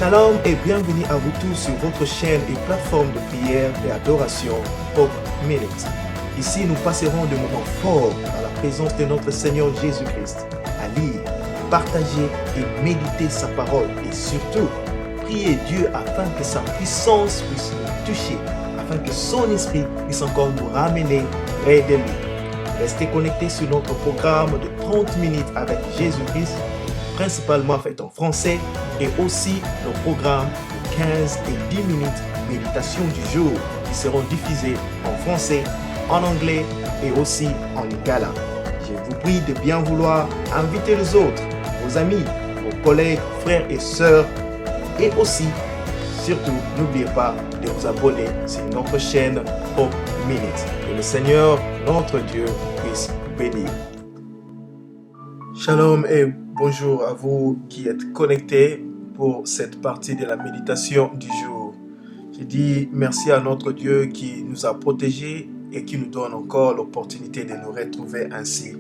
Shalom et bienvenue à vous tous sur votre chaîne et plateforme de prière et adoration Hope Minute. Ici, nous passerons des moments forts dans la présence de notre Seigneur Jésus-Christ, à lire, partager et méditer sa parole et surtout, prier Dieu afin que sa puissance puisse nous toucher, afin que son esprit puisse encore nous ramener près de lui. Restez connectés sur notre programme de 30 minutes avec Jésus-Christ, principalement fait en français, et aussi nos programmes de 15 et 10 minutes méditation du jour qui seront diffusés en français, en anglais et aussi en lingala. Je vous prie de bien vouloir inviter les autres, vos amis, vos collègues, frères et sœurs, et aussi, surtout, n'oubliez pas de vous abonner sur notre chaîne Hope Minute. Que le Seigneur, notre Dieu, puisse bénir. Shalom et bonjour à vous qui êtes connectés pour cette partie de la méditation du jour. Je dis merci à notre Dieu qui nous a protégés et qui nous donne encore l'opportunité de nous retrouver ainsi.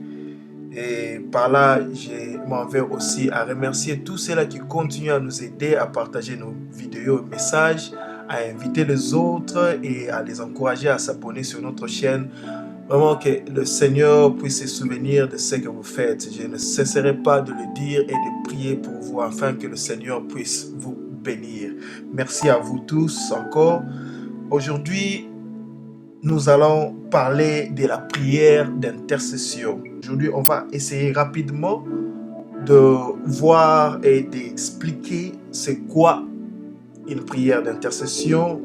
Et par là, je m'en vais aussi à remercier tous ceux-là qui continuent à nous aider à partager nos vidéos et messages, à inviter les autres et à les encourager à s'abonner sur notre chaîne. Vraiment que le Seigneur puisse se souvenir de ce que vous faites. Je ne cesserai pas de le dire et de prier pour vous afin que le Seigneur puisse vous bénir. Merci à vous tous encore. Aujourd'hui, nous allons parler de la prière d'intercession. Aujourd'hui, on va essayer rapidement de voir et d'expliquer c'est quoi une prière d'intercession,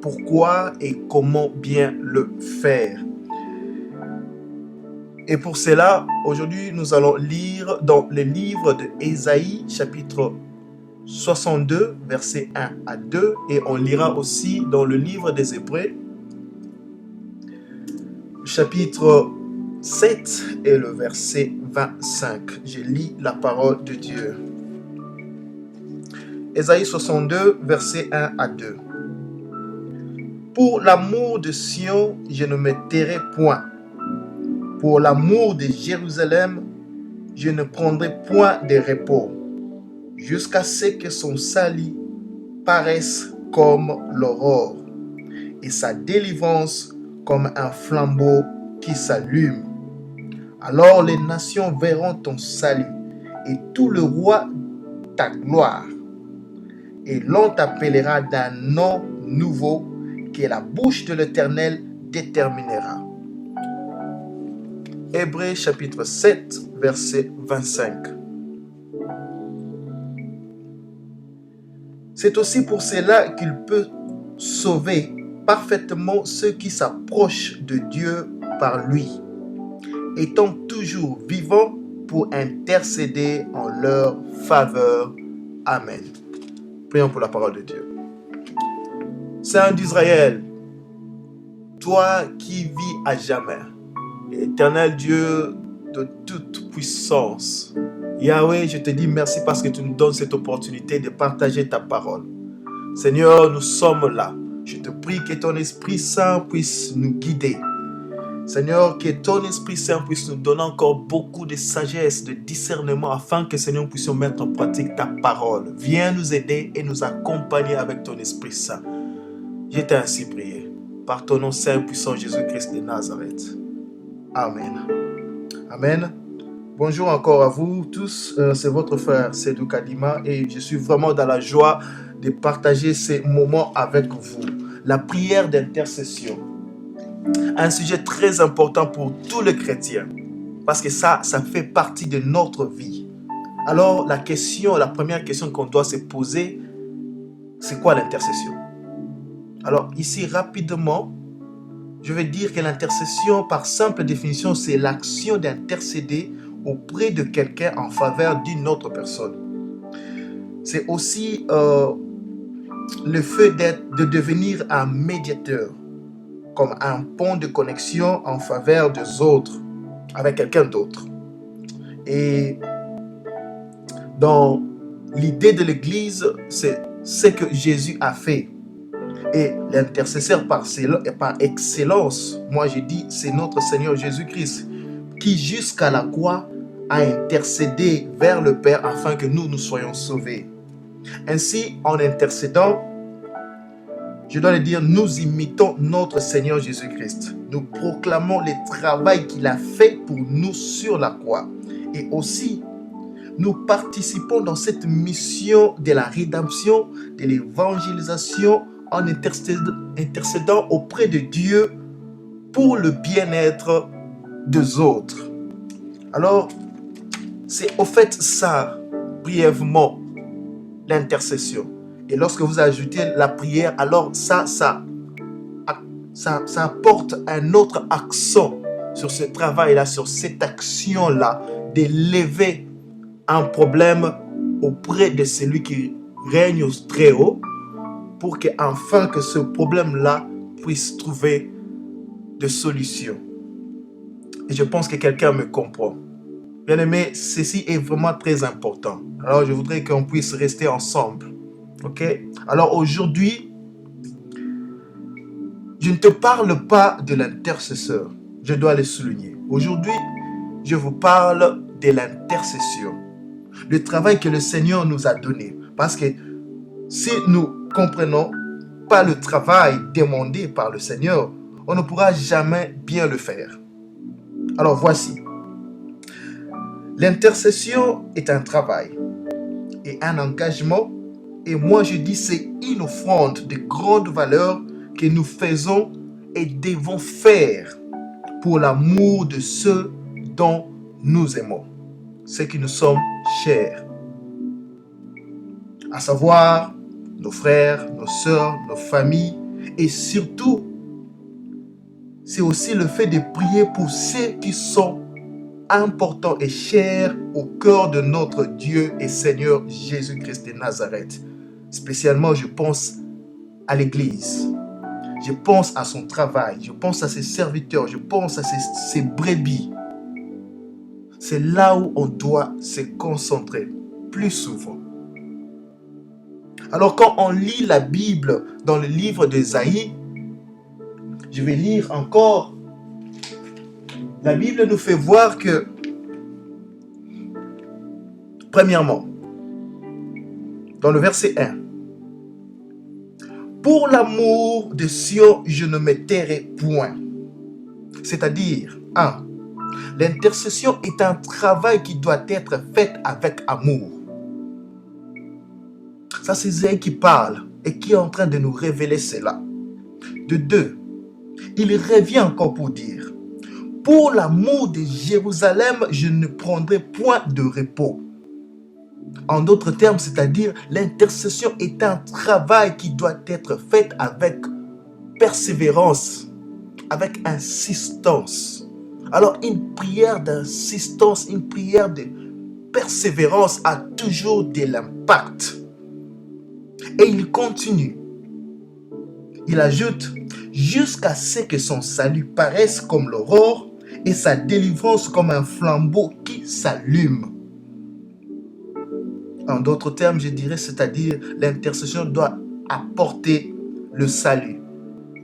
pourquoi et comment bien le faire. Et pour cela, aujourd'hui, nous allons lire dans le livre de Ésaïe, chapitre 62, versets 1 à 2, et on lira aussi dans le livre des Hébreux, chapitre 7 et le verset 25. Je lis la parole de Dieu. Ésaïe 62, versets 1 à 2. Pour l'amour de Sion, je ne me tairai point. Pour l'amour de Jérusalem, je ne prendrai point de repos, jusqu'à ce que son salut paraisse comme l'aurore, et sa délivrance comme un flambeau qui s'allume. Alors les nations verront ton salut, et tout le roi ta gloire, et l'on t'appellera d'un nom nouveau que la bouche de l'Éternel déterminera. Hébreux chapitre 7, verset 25. C'est aussi pour cela qu'il peut sauver parfaitement ceux qui s'approchent de Dieu par lui, étant toujours vivants pour intercéder en leur faveur. Amen. Prions pour la parole de Dieu. Saint d'Israël, toi qui vis à jamais, Éternel Dieu de toute puissance, Yahweh, je te dis merci parce que tu nous donnes cette opportunité de partager ta parole. Seigneur, nous sommes là. Je te prie que ton Esprit Saint puisse nous guider. Seigneur, que ton Esprit Saint puisse nous donner encore beaucoup de sagesse, de discernement, afin que, Seigneur, nous puissions mettre en pratique ta parole. Viens nous aider et nous accompagner avec ton Esprit Saint. Je t'ai ainsi prié. Par ton nom saint et puissant Jésus-Christ de Nazareth. Amen. Amen. Bonjour encore à vous tous. C'est votre frère Sédou Kadima et je suis vraiment dans la joie de partager ces moments avec vous. La prière d'intercession. Un sujet très important pour tous les chrétiens parce que ça fait partie de notre vie. Alors la première question qu'on doit se poser, c'est quoi l'intercession? Alors ici rapidement, je vais dire que l'intercession, par simple définition, c'est l'action d'intercéder auprès de quelqu'un en faveur d'une autre personne. C'est aussi le fait de devenir un médiateur, comme un pont de connexion en faveur des autres, avec quelqu'un d'autre. Et dans l'idée de l'Église, c'est ce que Jésus a fait. Et l'intercesseur par excellence, moi je dis, c'est notre Seigneur Jésus-Christ, qui jusqu'à la croix a intercédé vers le Père afin que nous soyons sauvés. Ainsi, en intercédant, je dois le dire, nous imitons notre Seigneur Jésus-Christ. Nous proclamons le travail qu'il a fait pour nous sur la croix. Et aussi, nous participons dans cette mission de la rédemption, de l'évangélisation, en intercédant auprès de Dieu pour le bien-être des autres. Alors, c'est au fait ça, brièvement, l'intercession. Et lorsque vous ajoutez la prière, alors ça apporte un autre accent sur ce travail-là, sur cette action-là, d'élever un problème auprès de celui qui règne très haut, pour qu'enfin que ce problème-là puisse trouver des solutions. Et je pense que quelqu'un me comprend. Bien aimé, ceci est vraiment très important. Alors je voudrais qu'on puisse rester ensemble. Ok? Alors aujourd'hui, je ne te parle pas de l'intercesseur. Je dois le souligner. Aujourd'hui, je vous parle de l'intercession. Le travail que le Seigneur nous a donné. Parce que si nous ne comprenons pas le travail demandé par le Seigneur, on ne pourra jamais bien le faire. Alors voici. L'intercession est un travail et un engagement. Et moi je dis c'est une offrande de grande valeur que nous faisons et devons faire pour l'amour de ceux dont nous aimons, ceux qui nous sommes chers, à savoir nos frères, nos sœurs, nos familles, et surtout, c'est aussi le fait de prier pour ceux qui sont importants et chers au cœur de notre Dieu et Seigneur Jésus-Christ de Nazareth. Spécialement, je pense à l'Église. Je pense à son travail, je pense à ses serviteurs, je pense à ses brebis. C'est là où on doit se concentrer plus souvent. Alors quand on lit la Bible dans le livre d'Ésaïe, je vais lire encore. La Bible nous fait voir que, premièrement, dans le verset 1, pour l'amour de Sion, je ne me tairai point. C'est-à-dire, 1. L'intercession est un travail qui doit être fait avec amour. Ça, c'est Isaïe qui parle et qui est en train de nous révéler cela. De 2, il revient encore pour dire, pour l'amour de Jérusalem, je ne prendrai point de repos. En d'autres termes, c'est-à-dire, l'intercession est un travail qui doit être fait avec persévérance, avec insistance. Alors, une prière d'insistance, une prière de persévérance a toujours de l'impact. Et il continue. Il ajoute, jusqu'à ce que son salut paraisse comme l'aurore et sa délivrance comme un flambeau qui s'allume. En d'autres termes, je dirais, c'est-à-dire l'intercession doit apporter le salut,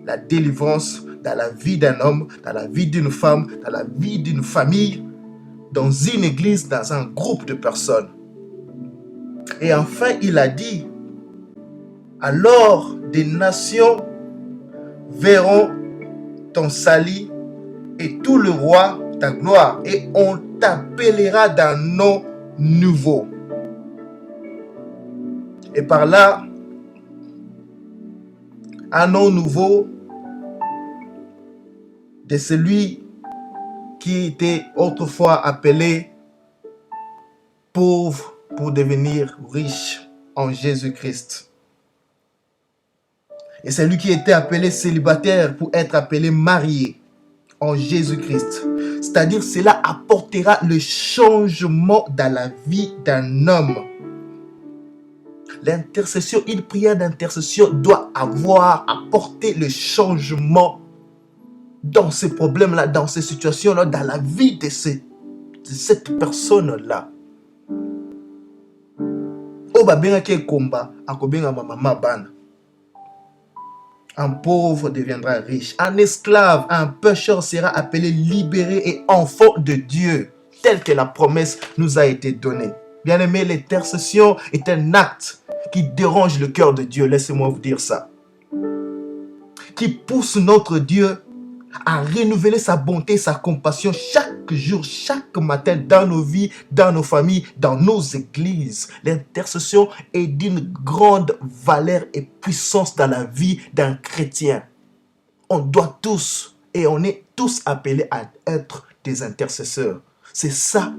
la délivrance dans la vie d'un homme, dans la vie d'une femme, dans la vie d'une famille, dans une église, dans un groupe de personnes. Et enfin, il a dit, alors des nations verront ton salut et tout le roi ta gloire, et on t'appellera d'un nom nouveau. Et par là, un nom nouveau de celui qui était autrefois appelé pauvre pour devenir riche en Jésus-Christ. Et celui qui était appelé célibataire pour être appelé marié en Jésus-Christ. C'est-à-dire, cela apportera le changement dans la vie d'un homme. L'intercession, une prière d'intercession doit avoir apporté le changement dans ces problèmes-là, dans ces situations-là, dans la vie de cette personne-là. Un pauvre deviendra riche. Un esclave, un pécheur sera appelé libéré et enfant de Dieu, tel que la promesse nous a été donnée. Bien-aimé, l'intercession est un acte qui dérange le cœur de Dieu, laissez-moi vous dire ça. Qui pousse notre Dieu à renouveler sa bonté, sa compassion chaque jour, chaque matin dans nos vies, dans nos familles, dans nos églises. L'intercession est d'une grande valeur et puissance dans la vie d'un chrétien. On doit tous et on est tous appelés à être des intercesseurs. C'est ça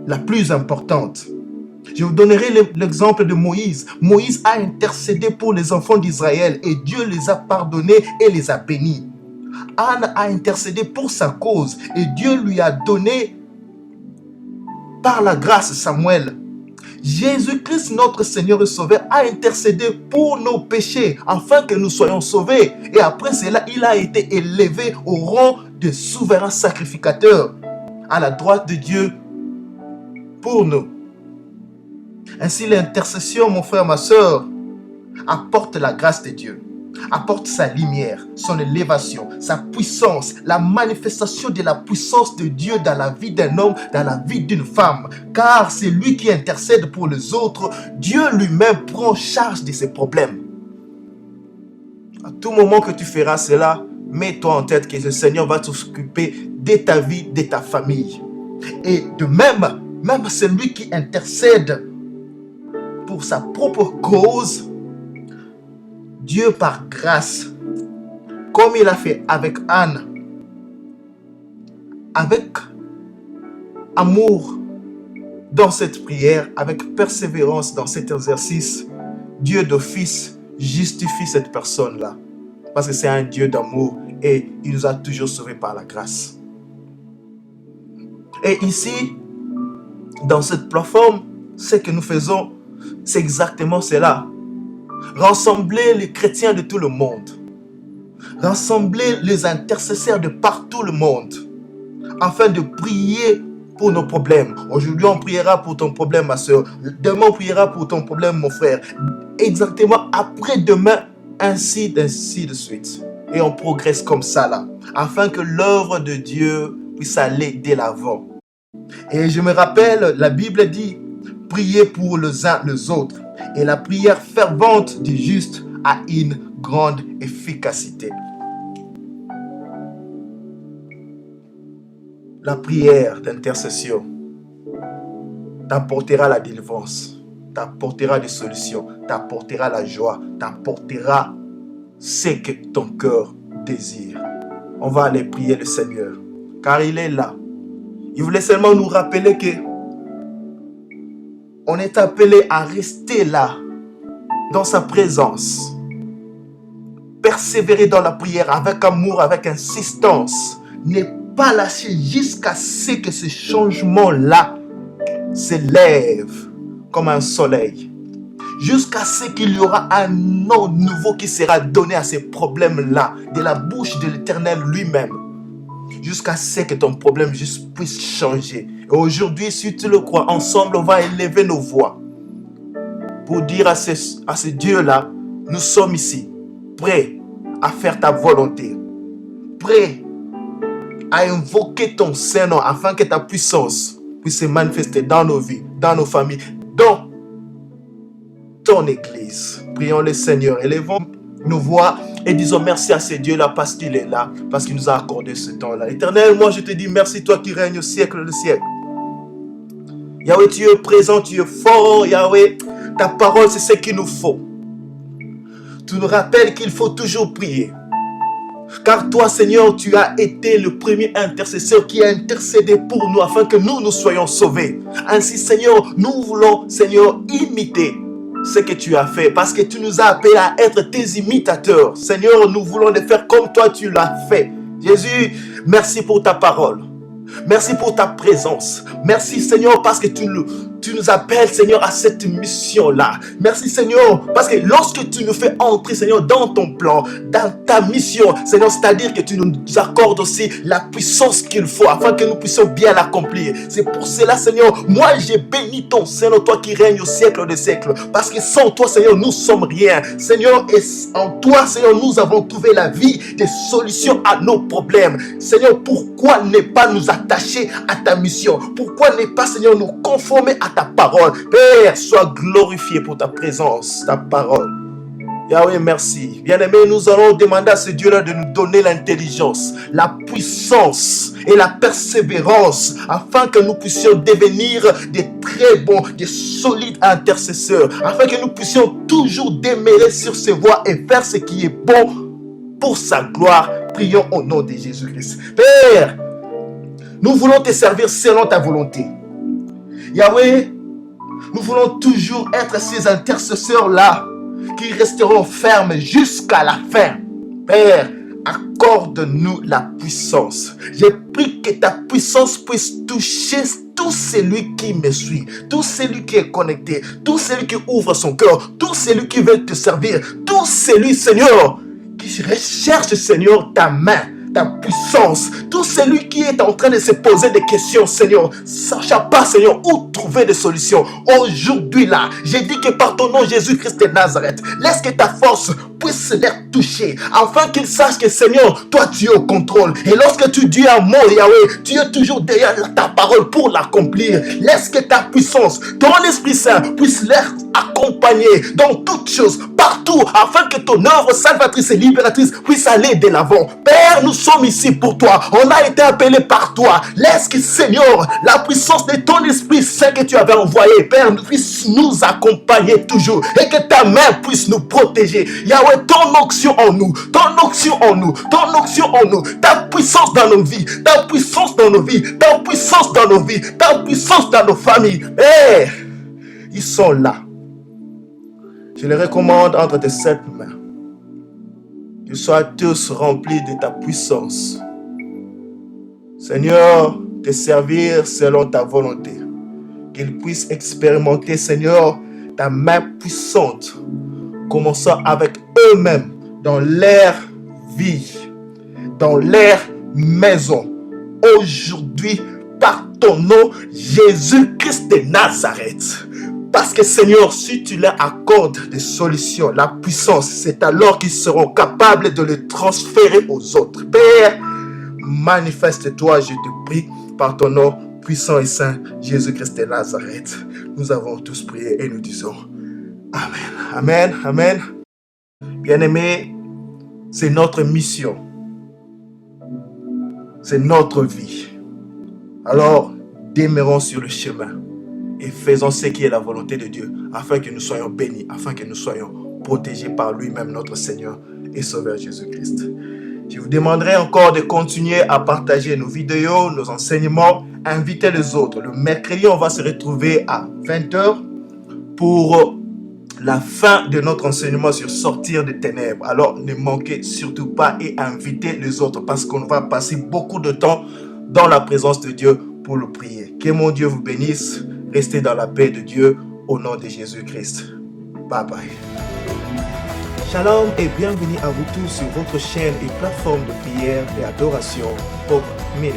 la plus importante. Je vous donnerai l'exemple de Moïse. Moïse a intercédé pour les enfants d'Israël et Dieu les a pardonnés et les a bénis. Anne a intercédé pour sa cause et Dieu lui a donné par la grâce Samuel. Jésus-Christ, notre Seigneur et Sauveur, a intercédé pour nos péchés afin que nous soyons sauvés. Et après cela, il a été élevé au rang de souverain sacrificateur à la droite de Dieu pour nous. Ainsi, l'intercession, mon frère, ma soeur, apporte la grâce de Dieu, apporte sa lumière, son élévation, sa puissance, la manifestation de la puissance de Dieu dans la vie d'un homme, dans la vie d'une femme. Car c'est lui qui intercède pour les autres. Dieu lui-même prend charge de ses problèmes. À tout moment que tu feras cela, mets-toi en tête que le Seigneur va s'occuper de ta vie, de ta famille. Et de même celui qui intercède pour sa propre cause, Dieu par grâce, comme il a fait avec Anne, avec amour dans cette prière, avec persévérance dans cet exercice, Dieu d'office justifie cette personne-là. Parce que c'est un Dieu d'amour et il nous a toujours sauvés par la grâce. Et ici, dans cette plateforme, ce que nous faisons, c'est exactement cela. Rassembler les chrétiens de tout le monde. Rassembler les intercesseurs de partout le monde. Afin de prier pour nos problèmes. Aujourd'hui, on priera pour ton problème, ma soeur. Demain, on priera pour ton problème, mon frère. Exactement après-demain, ainsi de suite. Et on progresse comme ça, là. Afin que l'œuvre de Dieu puisse aller dès l'avant. Et je me rappelle, la Bible dit, priez pour les uns les autres. Et la prière fervente du juste a une grande efficacité. La prière d'intercession t'apportera la délivrance, t'apportera des solutions, t'apportera la joie, t'apportera ce que ton cœur désire. On va aller prier le Seigneur, car il est là. Il voulait seulement nous rappeler que on est appelé à rester là, dans sa présence. Persévérer dans la prière avec amour, avec insistance. Ne pas lâcher jusqu'à ce que ce changement-là s'élève comme un soleil. Jusqu'à ce qu'il y aura un nom nouveau qui sera donné à ces problèmes-là, de la bouche de l'Éternel lui-même. Jusqu'à ce que ton problème juste puisse changer. Et aujourd'hui, si tu le crois, ensemble, on va élever nos voix pour dire à ce Dieu-là, nous sommes ici, prêts à faire ta volonté, prêts à invoquer ton Saint-Nom afin que ta puissance puisse se manifester dans nos vies, dans nos familles, dans ton Église. Prions le Seigneur, élevons nos voix et disons merci à ce Dieu-là parce qu'il est là, parce qu'il nous a accordé ce temps-là. Éternel, moi je te dis merci, toi qui règnes au siècle de siècle. Yahweh, tu es présent, tu es fort, Yahweh. Ta parole, c'est ce qu'il nous faut. Tu nous rappelles qu'il faut toujours prier. Car toi, Seigneur, tu as été le premier intercesseur qui a intercédé pour nous afin que nous soyons sauvés. Ainsi, Seigneur, nous voulons, Seigneur, imiter ce que tu as fait parce que tu nous as appelés à être tes imitateurs. Seigneur, nous voulons le faire comme toi tu l'as fait. Jésus, merci pour ta parole. Merci pour ta présence. Merci Seigneur parce que tu nous appelles Seigneur à cette mission-là. Merci Seigneur parce que lorsque tu nous fais entrer Seigneur dans ton plan, dans ta mission, Seigneur, c'est-à-dire que tu nous accordes aussi la puissance qu'il faut afin que nous puissions bien l'accomplir. C'est pour cela Seigneur, moi j'ai béni ton Seigneur, toi qui règnes au siècle des siècles. Parce que sans toi Seigneur, nous sommes rien. Seigneur, et en toi Seigneur, nous avons trouvé la vie, des solutions à nos problèmes. Seigneur, pourquoi ne pas nous attacher à ta mission? Pourquoi ne pas Seigneur nous conformer à à ta parole. Père, sois glorifié pour ta présence, ta parole. Yahweh, merci. Bien-aimé, nous allons demander à ce Dieu-là de nous donner l'intelligence, la puissance et la persévérance afin que nous puissions devenir des très bons, des solides intercesseurs, afin que nous puissions toujours demeurer sur ses voies et faire ce qui est bon pour sa gloire. Prions au nom de Jésus-Christ. Père, nous voulons te servir selon ta volonté. Yahweh, nous voulons toujours être ces intercesseurs-là qui resteront fermes jusqu'à la fin. Père, accorde-nous la puissance. Je prie que ta puissance puisse toucher tout celui qui me suit, tout celui qui est connecté, tout celui qui ouvre son cœur, tout celui qui veut te servir, tout celui, Seigneur, qui recherche, Seigneur, ta main, ta puissance. Tout celui qui est en train de se poser des questions, Seigneur, sachant pas, Seigneur, où trouver des solutions. Aujourd'hui, là, j'ai dit que par ton nom, Jésus-Christ de Nazareth, laisse que ta force puisse les toucher, afin qu'ils sachent que, Seigneur, toi, tu es au contrôle. Et lorsque tu dis un mot, Yahweh, tu es toujours derrière ta parole pour l'accomplir. Laisse que ta puissance, ton Esprit Saint, puisse les accompagner dans toutes choses, partout, afin que ton œuvre salvatrice et libératrice puisse aller de l'avant. Père, nous sommes ici pour toi. On a été appelés par toi. Laisse que, Seigneur, la puissance de ton Esprit Saint que tu avais envoyé, Père, puisse nous accompagner toujours et que ta main puisse nous protéger. Yahweh, ton onction en nous, ton onction en nous, ton onction en nous, ta puissance dans nos vies, ta puissance dans nos vies, ta puissance dans nos vies, ta puissance dans nos familles. Ils sont là. Je les recommande entre tes 7 mains. Qu'ils soient tous remplis de ta puissance. Seigneur, te servir selon ta volonté. Qu'ils puissent expérimenter, Seigneur, ta main puissante, commençant avec eux-mêmes dans leur vie, dans leur maison. Aujourd'hui, par ton nom, Jésus-Christ de Nazareth. Parce que, Seigneur, si tu leur accordes des solutions, la puissance, c'est alors qu'ils seront capables de le transférer aux autres. Père, manifeste-toi, je te prie, par ton nom puissant et saint, Jésus-Christ de Nazareth. Nous avons tous prié et nous disons Amen, Amen, Amen. Bien-aimés, c'est notre mission. C'est notre vie. Alors, demeurons sur le chemin et faisons ce qui est la volonté de Dieu, afin que nous soyons bénis, afin que nous soyons protégés par lui-même, notre Seigneur et Sauveur Jésus-Christ. Je vous demanderai encore de continuer à partager nos vidéos, nos enseignements, inviter les autres. Le mercredi, on va se retrouver à 20h pour la fin de notre enseignement sur sortir des ténèbres. Alors, ne manquez surtout pas et invitez les autres parce qu'on va passer beaucoup de temps dans la présence de Dieu pour le prier. Que mon Dieu vous bénisse. Restez dans la paix de Dieu au nom de Jésus-Christ. Bye bye. Shalom et bienvenue à vous tous sur votre chaîne et plateforme de prière et adoration Hope Minute.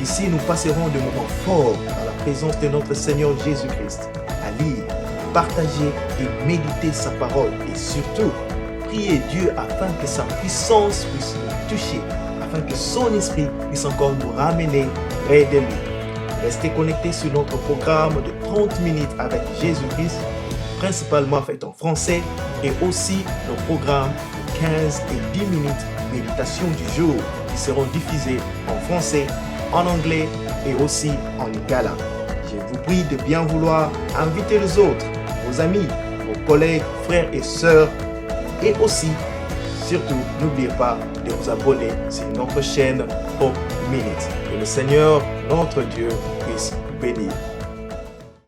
Ici, nous passerons des moments forts dans la présence de notre Seigneur Jésus-Christ, à lire, partager et méditer sa parole et surtout, prier Dieu afin que sa puissance puisse nous toucher, afin que son esprit puisse encore nous ramener près de lui. Restez connectés sur notre programme de 30 minutes avec Jésus-Christ, principalement fait en français, et aussi nos programmes de 15 et 10 minutes méditation du jour qui seront diffusés en français, en anglais et aussi en lingala. Je vous prie de bien vouloir inviter les autres, vos amis, vos collègues, frères et sœurs, et aussi, surtout, n'oubliez pas de vous abonner sur notre chaîne Hope Minute. Que le Seigneur, notre Dieu, puisse vous bénir.